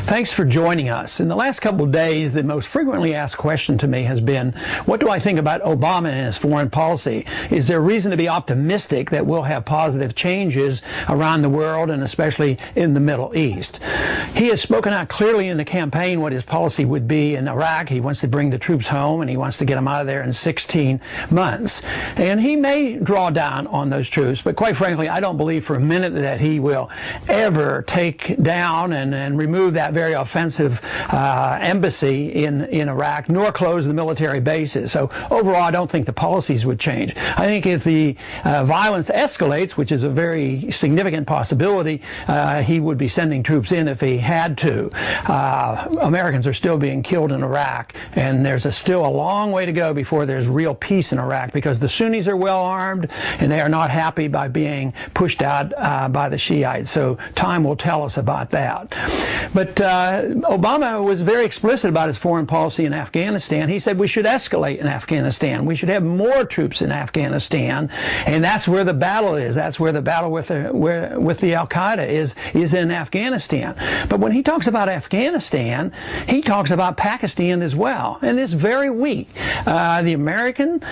Thanks for joining us. In the last couple of days, the most frequently asked question to me has been, what do I think about Obama and his foreign policy? Is there reason to be optimistic that we'll have positive changes around the world and especially in the Middle East? He has spoken out clearly in the campaign what his policy would be in Iraq. He wants to bring the troops home and he wants to get them out of there in 16 months. And he may draw down on those troops, but quite frankly, I don't believe for a minute that he will ever take down and remove that very offensive embassy in Iraq, nor close the military bases. So overall, I don't think the policies would change. I think if the violence escalates, which is a very significant possibility, he would be sending troops in if he had to. Americans are still being killed in Iraq, and there's still a long way to go before there's real peace in Iraq, because the Sunnis are well armed and they are not happy by being pushed out by the Shiites. So time will tell us about that. But Obama was very explicit about his foreign policy in Afghanistan. He said we should escalate in Afghanistan. We should have more troops in Afghanistan, and that's where the battle is. That's where the battle with the Al-Qaeda is in Afghanistan. But when he talks about Afghanistan, he talks about Pakistan as well. And this very week, the American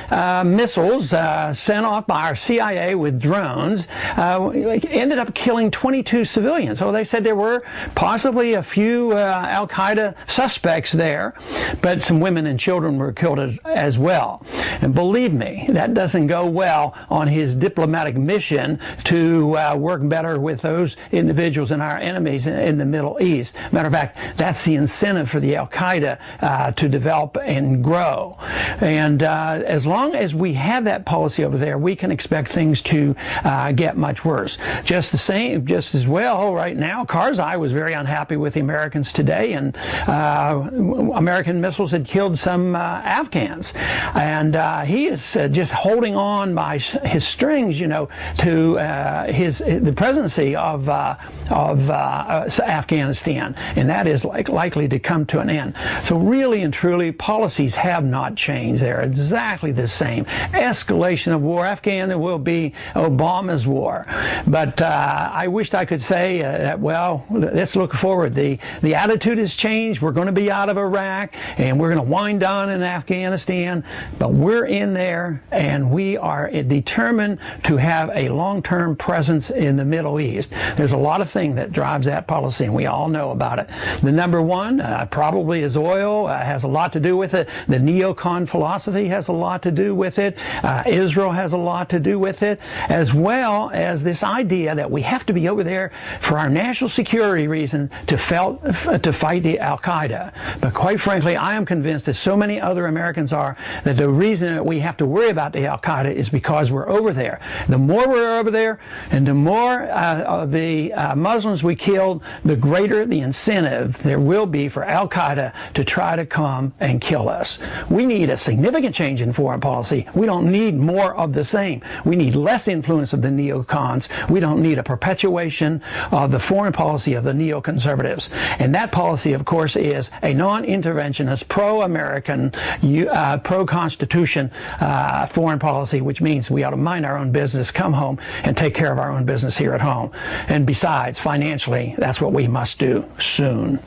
missiles sent off by our CIA with drones ended up killing 22 civilians. So they said there were possibly a few Al-Qaeda suspects there, but some women and children were killed as well. And believe me, that doesn't go well on his diplomatic mission to work better with those individuals and our enemies in the Middle East. Matter of fact, that's the incentive for the Al-Qaeda to develop and grow. And as long as we have that policy over there, we can expect things to get much worse. Just as well, right now, Karzai was very unhappy with the Americans today, and American missiles had killed some Afghans. And he is just holding on by his strings, you know, to the presidency of Afghanistan, and that is likely to come to an end. So really and truly, policies have not changed. They're exactly the same. Escalation of war. Afghanistan will be Obama's war. But I wished I could say that, well, let's look forward. The attitude has changed. We're going to be out of Iraq, and we're going to wind down in Afghanistan, but we're in there, and we are determined to have a long-term presence in the Middle East. There's a lot of things that drives that policy, and we all know about it. The number one probably is oil. Has a lot to do with it. The neocon philosophy has a lot to do with it. Israel has a lot to do with it, as well as this idea that we have to be over there for our national security reason to fight the Al-Qaeda. But quite frankly, I am convinced, as so many other Americans are, that the reason that we have to worry about the Al-Qaeda is because we're over there. The more we're over there, and the more of the Muslims we killed, the greater the incentive there will be for Al-Qaeda to try to come and kill us. We need a significant change in foreign policy. We don't need more of the same. We need less influence of the neocons. We don't need a perpetuation of the foreign policy of the neoconservatives. And that policy, of course, is a non-interventionist, pro-American, pro-Constitution foreign policy, which means we ought to mind our own business, come home, and take care of our own business here at home. And besides, financially, that's what we must do soon.